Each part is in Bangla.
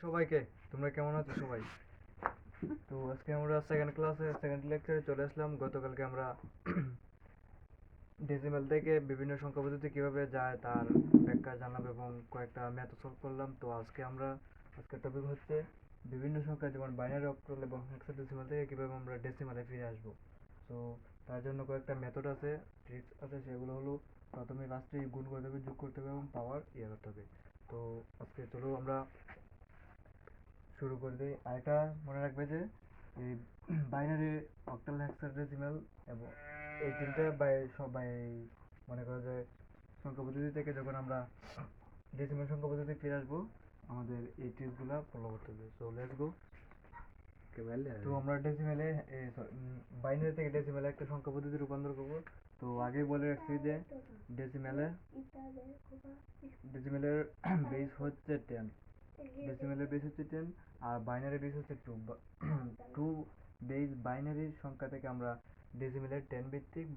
সবাইকে, তোমরা কেমন আছো সবাই? তো আজকে আমরা সেকেন্ড ক্লাসে সেকেন্ড লেকচারে চলে আসলাম। গতকালকে আমরা ডেসিমাল থেকে বিভিন্ন সংখ্যা পদ্ধতি কিভাবে যায় তার ব্যাখ্যা জানলাম এবং কয়েকটা ম্যাথ সলভ করলাম। তো আজকের টপিক হচ্ছে বিভিন্ন সংখ্যা যেমন বাইনারি অক্টাল এবং হেক্সাডেসিমাল থেকে কিভাবে আমরা ডেসিমালে ফিরে আসবো। তো তার জন্য কয়েকটা মেথড আছে, ট্রিক্স আছে, সেগুলো হলো প্রথমে লাস্টে গুণ করতে হবে, যোগ করতে হবে এবং পাওয়ার করতে হবে। তো আজকে চলো আমরা শুরু করে দিই। আরেকটা মনে রাখবে যে এই বাইনারি অক্টাল হেক্সাডেসিমাল এবং এই তিনটা সবাই মনে করো যে সংখ্যা পদ্ধতি থেকে যখন আমরা ডেসিমাল সংখ্যা পদ্ধতি ফিরে আসবো, আমাদের এই টিপসগুলো ফলো করতে হবে। So let's go. তো আমরা ডেসিমেলে বাইনারি থেকে ডেসিমেলে একটা সংখ্যা পদ্ধতি রূপান্তর করব। তো আগেই বলে রাখছি যে ডেসিমেলের ডেসিমেলের বেস হচ্ছে 10, ডেসিমেলের বেস হচ্ছে 10 আর বাইনারি বেস হচ্ছে 2। 2 বেস বাইনারি সংখ্যা থেকে আমরা ডেসিমেলের 10 ভিত্তিক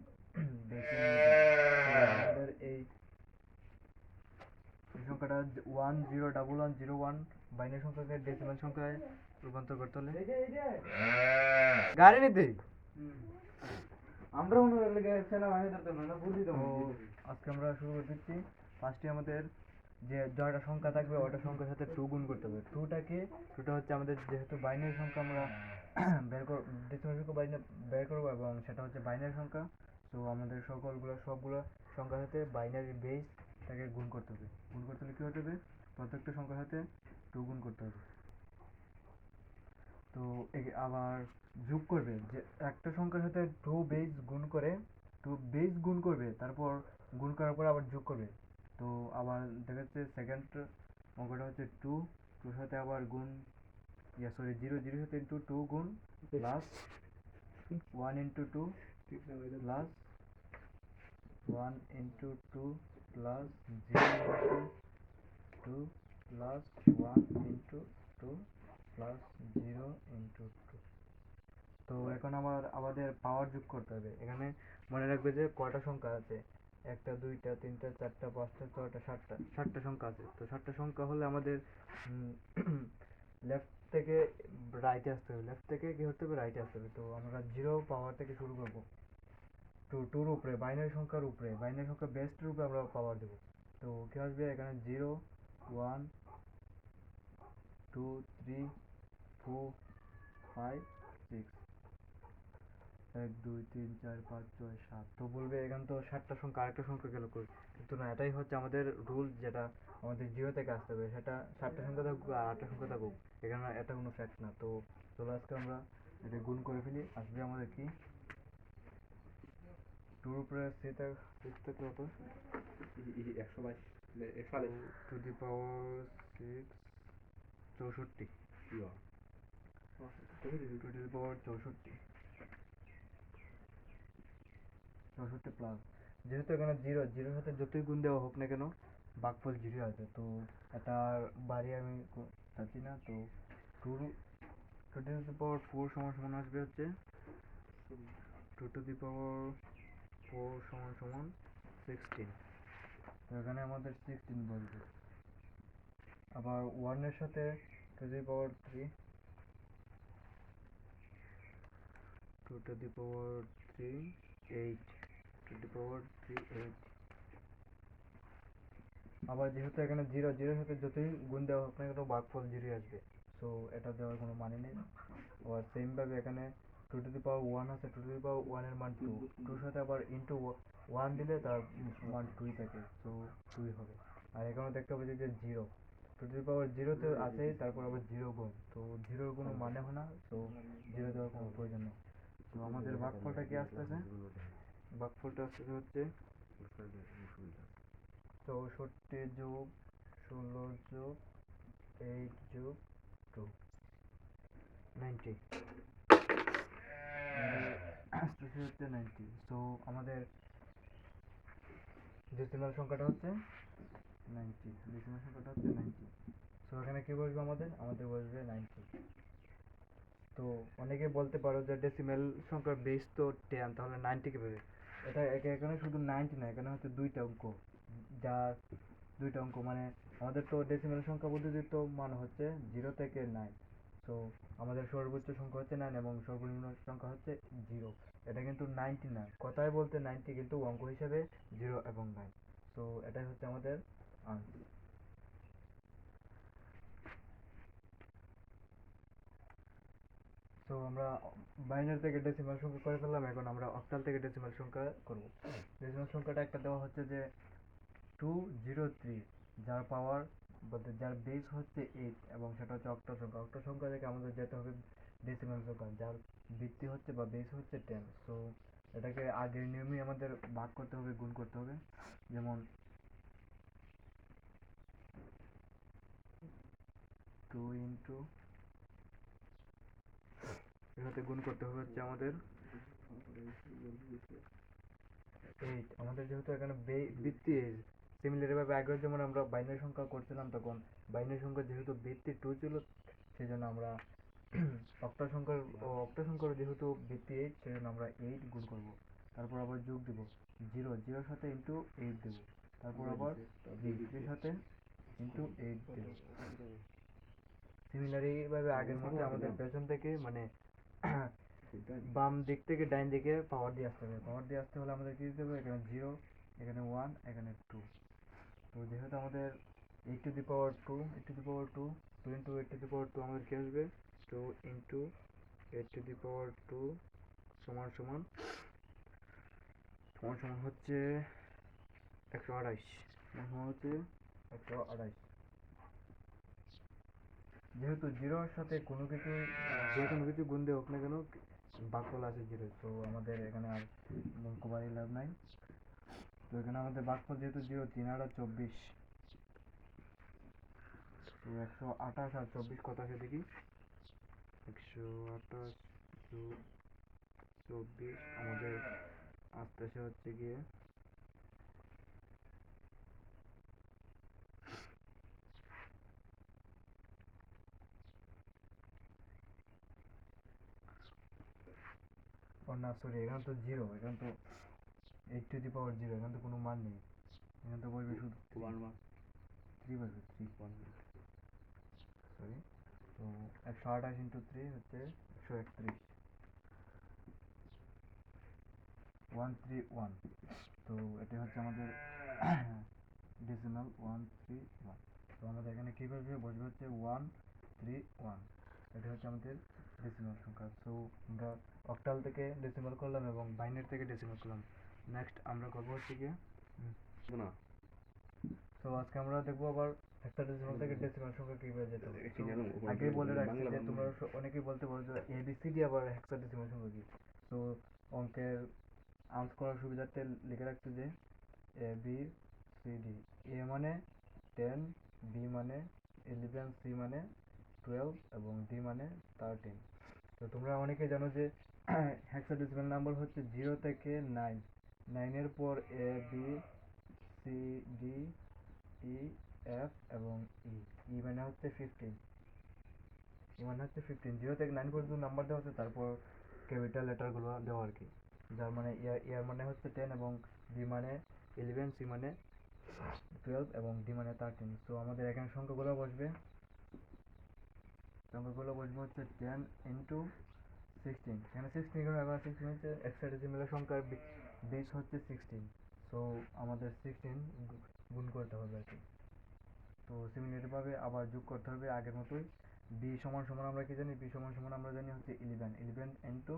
বেসে আমাদের এই সংখ্যাটা 101101 বাইনারি সংখ্যাকে ডেসিমেল সংখ্যায় রূপান্তর করতে হলে গাড়ি নিতে আমরা আজকে আমরা শুরু করে দিচ্ছি। ফার্স্টে আমাদের যে জয়টা সংখ্যা থাকবে ওটা সংখ্যার সাথে 2 গুণ করতে হবে। টুটা হচ্ছে আমাদের যেহেতু বাইনারি সংখ্যা আমরা ডেসিমাল সংখ্যা বের করবো এবং সেটা হচ্ছে বাইনারি সংখ্যা। তো আমাদের সবগুলো সংখ্যার সাথে বাইনারি বেস তাকে গুণ করতে হবে। গুণ করতে হলে কী হতে হবে? প্রত্যেকটা সংখ্যার সাথে 2 গুণ করতে হবে। তো আবার যোগ করবে, যে একটা সংখ্যার সাথে 2 বেস গুণ করবে, তারপর গুণ করার পর আবার যোগ করবে। তো আবার দেখা যাচ্ছে সেকেন্ড অঙ্কটা হচ্ছে 2 সাথে আবার গুণ, জিরোর সাথে ইন্টু 2 গুণ plus 1 into 2 plus 1 into 2 plus 0 into 2 plus 1 into 2 plus 0 into 2। তো এখন আমাদের পাওয়ার যোগ করতে হবে। এখানে মনে রাখবে যে কয়টা সংখ্যা আছে, একটা, দুইটা, তিনটা, চারটা, পাঁচটা, ছয়টা, ষাটটা সংখ্যা আছে। তো ষাটটা সংখ্যা হলে আমাদের লেফট থেকে রাইটে আসতে হবে, লেফট থেকে কি হতে হবে, রাইটে আসতে হবে। তো আমরা জিরো পাওয়ার থেকে শুরু করবো। টুর উপরে বাইনারি সংখ্যার উপরে, বাইনারি সংখ্যা বেস্টের উপরে আমরা পাওয়ার দেবো। তো কি আসবে এখানে 0 1 2 3 4 5 6, 1 2 3 4 5 6 7। তো বলবে এখানে তো 7টা সংখ্যা, আরেকটা সংখ্যা গেল কই? কিন্তু না, এটাই হচ্ছে আমাদের রুল, যেটা আমাদের জিরো থেকে আসতে হবে। সেটা 7টা সংখ্যা থাকুক আর 8টা সংখ্যা থাকুক, এখানে এটা কোনো ফ্যাক্ট না। তো চলো আজকে আমরা এটা গুণ করে ফেলি। আসবে আমাদের কি, টুর উপরে সেটা থাকলে হতো 2 to the power 6 64, 2 to the power 64 plus, যেহেতু এখানে জিরোর সাথে যতই গুণ দেওয়া হোক না কেন ভাগফল জিরো আছে। তো এটা বাড়িয়ে আমি চাচ্ছি না। তো টু টু টু দি পাওয়ার 4 সমান সমান আসবে হচ্ছে 2 টু দি পাওয়ার 4 সমান সমান 16। তো এখানে আমাদের 16 বসবে। আবার 1 এর সাথে 2 to the power 3, 2 to the power 3 8, 2 to the power 3 8। আবার যেহেতু এখানে জিরোর সাথে যতই গুণ দেওয়া হোক না কেন ভাগফল জিরোই আসবে। সো এটা দেওয়ার কোনো মানে নেই। আবার সেম ভাবে এখানে 2 টু দি পাওয়ার 1 আছে, 2 টু দি পাওয়ার 1 এর মান 2, 2 সাথে আবার ইন্টু 1 দিলে তার মান 2 থাকে। সো 2 হবে। আর এখানে দেখতে পাচ্ছি যে 0, 2 টু দি পাওয়ার 0 তো আছেই, তারপর আবার 0 গুণ, তো 0-র কোনো মানে হয় না। তো 0 দেওয়ার কোনো প্রয়োজন নেই। তো আমাদের ভাগফলটা কি আসতেছে? ভাগফলটা আসতেছে হচ্ছে 64 যোগ 16 যোগ 8 যোগ 2, 90 আসতেছে হচ্ছে 90। সো আমাদের ডেসিমাল সংখ্যাটা হচ্ছে 90, ডেসিমাল সংখ্যাটা হচ্ছে 90। সো এখানে কি বসবে আমাদের বসবে 90। তো অনেকে বলতে পারো যে ডেসিমাল সংখ্যার বেস তো 10, তাহলে 90 কিভাবে? এখানে শুধু 90 না, এখানে হচ্ছে দুইটা অঙ্ক, যা দুইটা অঙ্ক মানে আমাদের তো ডেসিমেল সংখ্যা পদ্ধতির তো মান হচ্ছে 0 থেকে 9। তো আমাদের সর্বোচ্চ সংখ্যা হচ্ছে 9 এবং সর্বনিম্ন সংখ্যা হচ্ছে 0। এটা কিন্তু 90 না, কথায় বলতে 90, কিন্তু অঙ্ক হিসেবে 0 এবং 9। তো এটাই হচ্ছে আমাদের আনসার। তো আমরা বাইনারি থেকে ডেসিমাল সংখ্যা করে ফেললাম, এখন আমরা অক্টাল থেকে ডেসিমাল সংখ্যা করব। ডেসিমাল সংখ্যাটা একটা দেওয়া হচ্ছে যে 203, যার পাওয়ার বলতে যার বেস হচ্ছে 8 এবং সেটা হচ্ছে অক্টাল সংখ্যা। অক্টাল সংখ্যা থেকে আমাদের যেতে হবে ডেসিমাল সংখ্যা, যার ভিত্তি হচ্ছে বা বেস হচ্ছে 10। সো এটাকে আগের নিয়মেই আমাদের ভাগ করতে হবে, গুণ করতে হবে। যেমন 2 ইন্টু এর সাথে গুণ করতে হবে হচ্ছে আমাদের 8। আমাদের যেহেতু এখানে ভিত্তি 8, সিমিলার ভাবে আগেও যেমন আমরা বাইনারি সংখ্যা করছিলাম, তখন বাইনারি সংখ্যা যেহেতু ভিত্তি 2 ছিল, সেই জন্য আমরা অক্টাল সংখ্যার যেহেতু ভিত্তি 8, সেই জন্য আমরা 8 গুণ করব। তারপর আবার যোগ দিব 0, 0 সাথে ইন্টু 8 দেব। তারপর আবার 3 সাথে ইন্টু 8 দেব। সিমিলারলি ভাবে আগের মতো আমাদের পেছন থেকে মানে বাম দিক থেকে ডাইন দিকে পাওয়ার দিয়ে আসতে হবে। পাওয়ার দিয়ে আসতে হলে আমাদের কি দিতে হবে? এখানে 0, এখানে 1, এখানে 2। তো যেহেতু আমাদের 8 to the power 2, 8 to the power 2, 2 into 8 to the power 2 আমাদের কি আসবে? 2 ইন্টু 8 টু দি পাওয়ার 2 সমান সমান হচ্ছে 128। সমান হচ্ছে 128। যেহেতু জিরোর সাথে কোনো কিছু যে কোনো কিছু গুণ দিয়ে হোক না কেন, ভাগফল আছে 0, তো আমাদের এখানে আর গুণ করারই লাভ নাই। তো এখানে আমাদের ভাগফল যেহেতু 0, 3 আর 24, তো 128 আর 24 কত আসে দেখি। 128 যোগ 24 আমাদের আসতেছে হচ্ছে গিয়ে না সরি, এখানে তো 0, এখানে তো 8 টু দি পাওয়ার 0, এখানে তো কোনো মান নেই। এখানে তো বলবে শুধু 3 বলবে 3 সরি। তো 128 ইন্টু 3 হচ্ছে 131, 131। তো এটা হচ্ছে আমাদের ডেসিমাল 131। তো আমাদের এখানে কী বসবে? বসবে হচ্ছে 131। এটা হচ্ছে আমাদের ডেসিমাল সংখ্যা। সো আমরা অক্টাল থেকে ডেসিমাল করলাম এবং বাইনারি থেকে ডেসিমাল করলাম। নেক্সট আমরা করবো হচ্ছে গিয়ে না। তো আজকে আমরা দেখবো আবার হেক্সাডেসিমাল থেকে ডেসিমাল সংখ্যা কিভাবে যেতে হবে। আগেই বলে রাখছি যে তোমরা অনেকেই বলতে পারো যে এবিসিডি আবার হেক্সাডেসিমাল সংখ্যা কি। তো অঙ্কের আনসার করার সুবিধার্থে লিখে রাখছি যে এ বি সি ডি। এ মানে 10, বি মানে 11, সি মানে 12 এবং ডি মানে 13। তো তোমরা অনেকে জানো যে হেক্সাডেসিমাল নাম্বার হচ্ছে 0 থেকে 9। 9 এর পর A B C D E F এবং ই। ই মানে হচ্ছে 15। ই মানে হচ্ছে 15। 0 থেকে 9 পর্যন্ত নাম্বার দেওয়া আছে, তারপর ক্যাপিটাল লেটারগুলো দেওয়া আর কি। যার মানে ইয়ার মানে হচ্ছে 10 এবং বি মানে 11, সি মানে 12 এবং ডি মানে 13। সো আমাদের এখানে সংখ্যাগুলো বসবে হচ্ছে 10 ইন্টু 16। এখানে 16 এখানে আবার 16 হচ্ছে হেক্সাডেসিমাল সংখ্যার বেস হচ্ছে 16। সো আমাদের 16 গুণ করতে হবে আর কি। তো সিমিলারভাবে আবার যোগ করতে হবে আগের মতোই। বি সমান সমান আমরা কি জানি? বি সমান সমান আমরা জানি হচ্ছে 11, 11 ইন্টু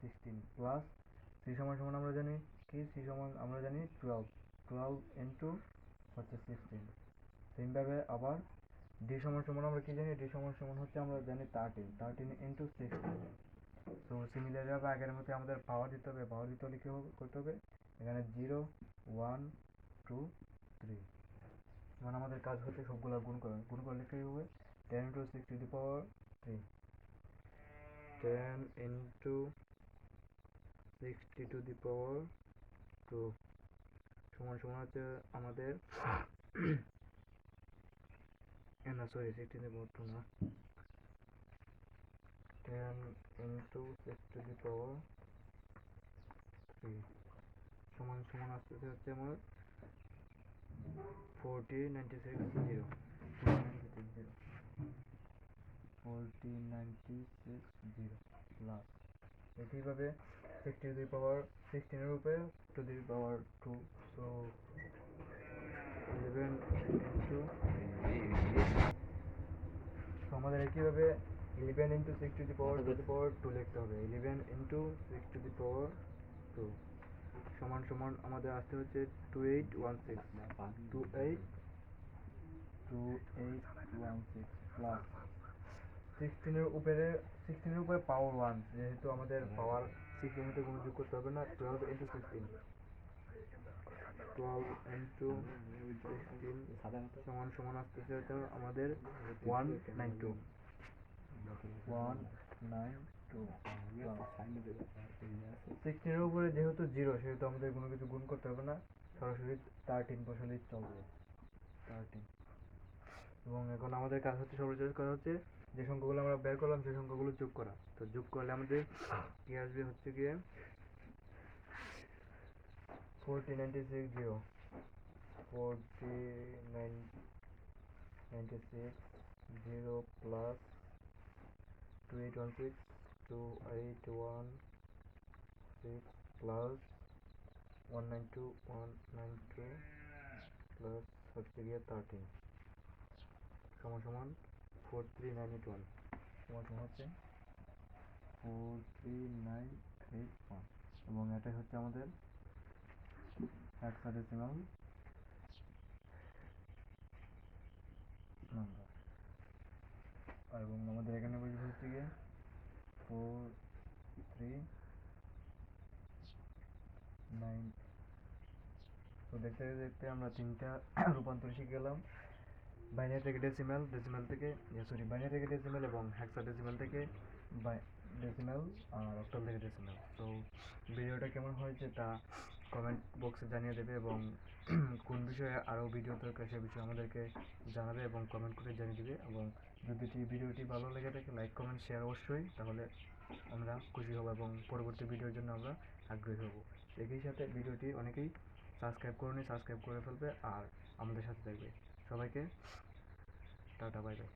16 প্লাস সি সমান সমান আমরা জানি কি? সি সমান আমরা জানি 12, 12 ইন্টু হচ্ছে 16। সেমভাবে আবার ডি সমান সমান আমরা কি জানি? ডি সমান সমান হচ্ছে আমরা জানি 13, 13 ইন্টু 16। তো সিমিলারভাবে আগের মতো আমাদের পাওয়ার দিতে হবে। পাওয়ার দিতে হলে কী করতে হবে? এখানে 0, 1, 2, 3। মানে আমাদের কাজ হচ্ছে সবগুলো গুণ করা। গুণ করলে কী হবে? 10 into 6 to the power 3, 10 into 60 to the power 2 সমান সমান হচ্ছে আমাদের না সরি, 60 টু দি পাওয়ার 2 না, 10 ইন্টু 6 টু দি পাওয়ার 3 সমান সমান আসতেছে হচ্ছে আমার 4096 প্লাস একইভাবে 60 টু দি পাওয়ার 16 এর উপরে two the power 2, so 11 into, তো আমাদের একইভাবে 11 ইন্টু 6 টু দি পাওয়ার 2 লিখতে হবে। 11 ইন্টু 6 টু দি পাওয়ার 2 সমান সমান আমাদের আসতে হচ্ছে 2816 প্লাস 16 এর উপরে পাওয়ার 1, যেহেতু আমাদের পাওয়ার 6 এর মধ্যে কোনো যোগ করতে হবে না। 12 ইন্টু 16 সমান সমান আসতেছে হচ্ছে আমাদের 192 16 এর উপরে যেহেতু 0, সেহেতু আমাদের কোনো কিছু গুণ করতে হবে না, সরাসরি 13 বসালেই চলবে। 13, এবং এখন আমাদের কাজ হচ্ছে, সর্বশেষ কাজ হচ্ছে যে সংখ্যাগুলো আমরা বের করলাম সেই সংখ্যাগুলো যোগ করা। তো যোগ করলে আমাদের কি আসবে হচ্ছে গিয়ে 40960 প্লাস 2816 প্লাস 192 প্লাস হচ্ছে গিয়ে 13 সমান সমান 43981 সমান সমান হচ্ছে 43981, এবং এটাই হচ্ছে আমাদের হেক্সাডেসিমাল নাম্বার। এবং আমাদের এখানে বলছে হচ্ছে গিয়ে 439, তো দেখতে দেখতে আমরা 3টা রূপান্তর শিখে গেলাম, বাইনারি থেকে ডেসিমাল, ডেসিমাল থেকে বাইনারি থেকে ডেসিমাল, এবং হেক্সাডেসিমাল থেকে ডেসিমাল, আর অক্টাল থেকে ডেসিমাল। তো ভিডিওটা কেমন হয়েছে তা কমেন্ট বক্সে জানিয়ে দেবে, এবং কোন বিষয়ে আরও ভিডিও দরকার সে বিষয়ে আমাদেরকে জানাবে এবং কমেন্ট করে জানিয়ে দেবে। এবং যদি ভিডিওটি ভালো লেগে থাকে লাইক কমেন্ট শেয়ার অবশ্যই, তাহলে আমরা খুশি হব এবং পরবর্তী ভিডিওর জন্য আমরা আগ্রহী হব। একই সাথে ভিডিওটি অনেকেই সাবস্ক্রাইব করে ফেলবে আর আমাদের সাথে থাকবে। সবাইকে টাটা, বাই বাই।